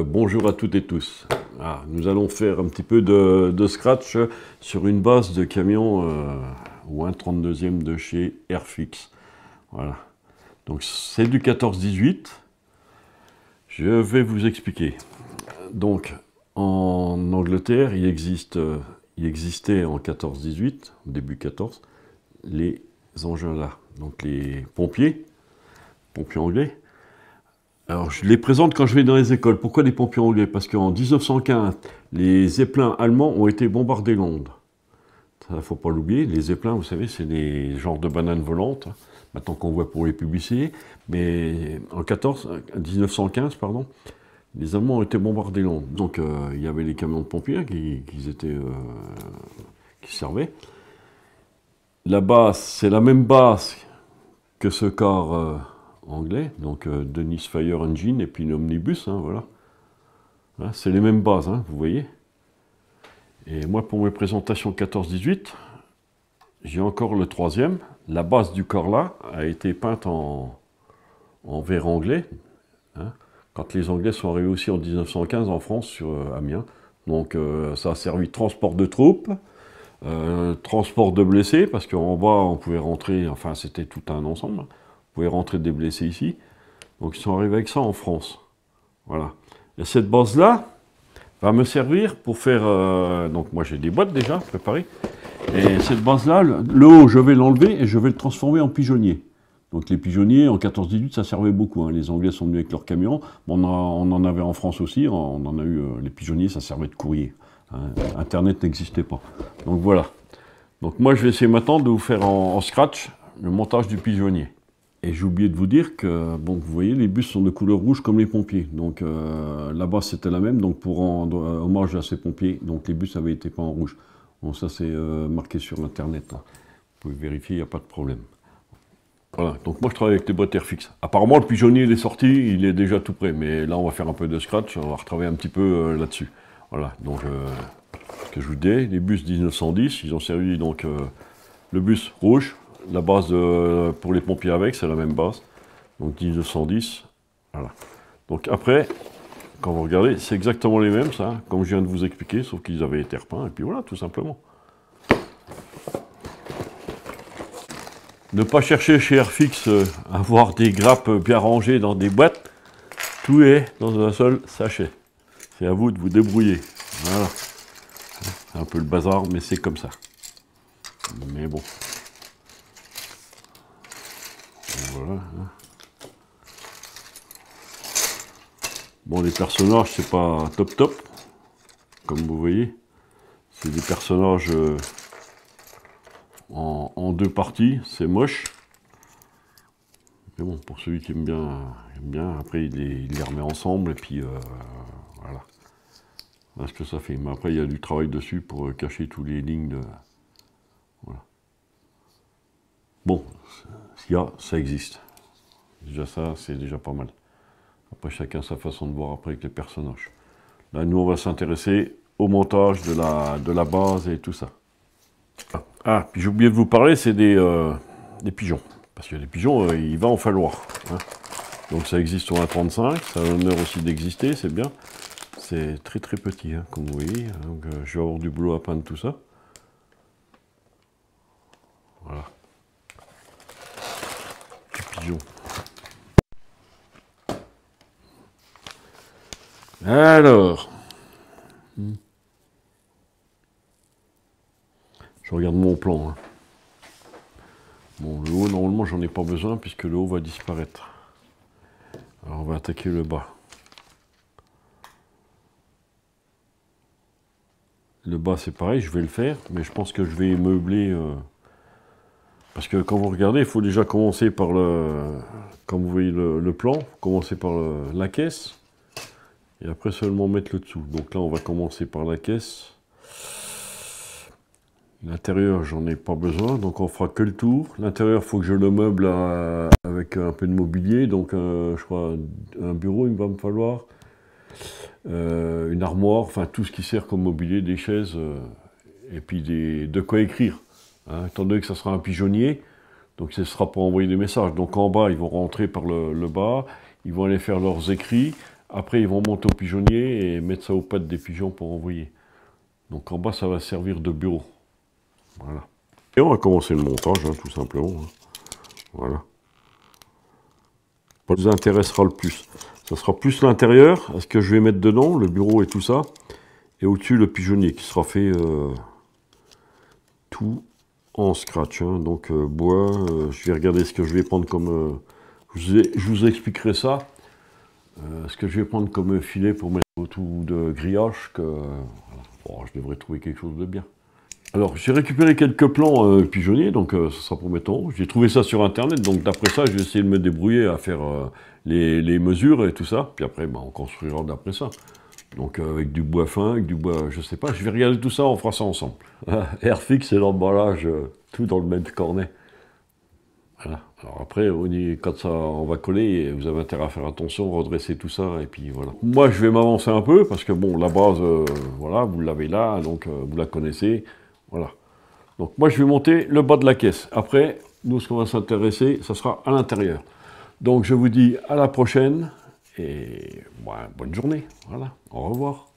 Bonjour à toutes et tous. Nous allons faire un petit peu de scratch sur une base de camion ou un 32e de chez Airfix. Voilà. Donc c'est du 14-18. Je vais vous expliquer. Donc en Angleterre, il existait en 14-18, début 14, les engins là. Donc les pompiers anglais. Alors, je les présente quand je vais dans les écoles. Pourquoi les pompiers anglais? Parce qu'en 1915, les zeppelins allemands ont été bombardés Londres. Ça, il ne faut pas l'oublier. Les zeppelins, vous savez, c'est des genres de bananes volantes, maintenant qu'on voit pour les publicités. Mais en 1915, les Allemands ont été bombardés Londres. Donc, il y avait les camions de pompiers qui servaient. La base, c'est la même base que ce car anglais, donc Dennis Fire Engine et puis l'omnibus, voilà. C'est les mêmes bases, vous voyez. Et moi, pour mes présentations 14-18, j'ai encore le troisième. La base du corps là a été peinte en verre anglais, quand les Anglais sont arrivés aussi en 1915 en France, sur Amiens. Donc ça a servi de transport de troupes, transport de blessés, parce qu'en bas, on pouvait rentrer, enfin c'était tout un ensemble, on pouvait rentrer des blessés ici. Donc ils sont arrivés avec ça en France. Voilà. Et cette base-là va me servir pour faire... donc moi j'ai des boîtes déjà préparées. Et cette base-là, le haut, je vais l'enlever et je vais le transformer en pigeonnier. Donc les pigeonniers, en 14-18, ça servait beaucoup. Les Anglais sont venus avec leurs camions. On en avait en France aussi. On en a eu... les pigeonniers, ça servait de courrier. Internet n'existait pas. Donc voilà. Donc moi je vais essayer maintenant de vous faire en scratch le montage du pigeonnier. Et j'ai oublié de vous dire que, bon, vous voyez, les bus sont de couleur rouge comme les pompiers. Donc là-bas, c'était la même. Donc pour rendre hommage à ces pompiers, donc les bus avaient été peints en rouge. Bon, ça c'est marqué sur Internet. Vous pouvez vérifier, il n'y a pas de problème. Voilà, donc moi je travaille avec les boîtes Airfix. Apparemment, le pigeonnier, il est sorti, il est déjà tout prêt. Mais là, on va faire un peu de scratch, on va retravailler un petit peu là-dessus. Voilà, donc ce que je vous dis, les bus 1910, ils ont servi donc le bus rouge. La base pour les pompiers avec, c'est la même base. Donc 1910, voilà. Donc après, quand vous regardez, c'est exactement les mêmes, ça, comme je viens de vous expliquer, sauf qu'ils avaient été repeints, et puis voilà, tout simplement. Ne pas chercher chez Airfix à avoir des grappes bien rangées dans des boîtes. Tout est dans un seul sachet. C'est à vous de vous débrouiller. Voilà. C'est un peu le bazar, mais c'est comme ça. Mais bon. Voilà. Bon, les personnages, c'est pas top, comme vous voyez. C'est des personnages en deux parties, c'est moche. Mais bon, pour celui qui aime bien, après il les remet ensemble, et puis voilà. Voilà ce que ça fait. Mais après, il y a du travail dessus pour cacher tous les lignes de... Voilà. Bon, ça existe. Déjà ça, c'est déjà pas mal. Après, chacun sa façon de voir après avec les personnages. Là, nous, on va s'intéresser au montage de la base et tout ça. Ah, puis j'ai oublié de vous parler, c'est des pigeons. Parce que les pigeons, il va en falloir. Donc ça existe sur un 35, ça a l'honneur aussi d'exister, c'est bien. C'est très très petit, comme vous voyez. Donc je vais avoir du boulot à peindre tout ça. Voilà. Pigeon. Alors, je regarde mon plan. Bon, le haut, normalement, j'en ai pas besoin puisque le haut va disparaître. Alors, on va attaquer le bas. Le bas, c'est pareil, je vais le faire, mais je pense que je vais meubler... parce que quand vous regardez, il faut déjà commencer par le... Comme vous voyez le plan, commencer par la caisse. Et après seulement mettre le dessous. Donc là, on va commencer par la caisse. L'intérieur, j'en ai pas besoin, donc on fera que le tour. L'intérieur, il faut que je le meuble avec un peu de mobilier. Donc, je crois, un bureau, il va me falloir. Une armoire, enfin tout ce qui sert comme mobilier, des chaises, et puis de quoi écrire. Étant donné que ça sera un pigeonnier, donc ce sera pour envoyer des messages. Donc en bas, ils vont rentrer par le bas, ils vont aller faire leurs écrits. Après, ils vont monter au pigeonnier et mettre ça aux pattes des pigeons pour envoyer. Donc en bas, ça va servir de bureau. Voilà. Et on va commencer le montage, hein, tout simplement. Hein. Voilà. Ça vous intéressera le plus. Ça sera plus l'intérieur, ce que je vais mettre dedans, le bureau et tout ça. Et au-dessus, le pigeonnier qui sera fait tout en scratch. Hein. Donc bois, je vais regarder ce que je vais prendre comme... je vous expliquerai ça. Ce que je vais prendre comme filet pour mettre autour de grillage. Voilà. Bon, je devrais trouver quelque chose de bien. Alors, j'ai récupéré quelques plans pigeonniers, donc ça sera pour mettre en haut. J'ai trouvé ça sur Internet, donc d'après ça, je vais essayer de me débrouiller à faire les mesures et tout ça. Puis après, on construira d'après ça. Donc avec du bois fin, avec du bois, je sais pas, je vais regarder tout ça, on fera ça ensemble. Airfix et l'emballage, tout dans le même cornet. Voilà. Alors après, quand ça, on va coller, vous avez intérêt à faire attention, redresser tout ça, et puis voilà. Moi, je vais m'avancer un peu, parce que bon, la base, voilà, vous l'avez là, donc vous la connaissez, voilà. Donc moi, je vais monter le bas de la caisse. Après, nous, ce qu'on va s'intéresser, ça sera à l'intérieur. Donc je vous dis à la prochaine, et bonne journée, voilà, au revoir.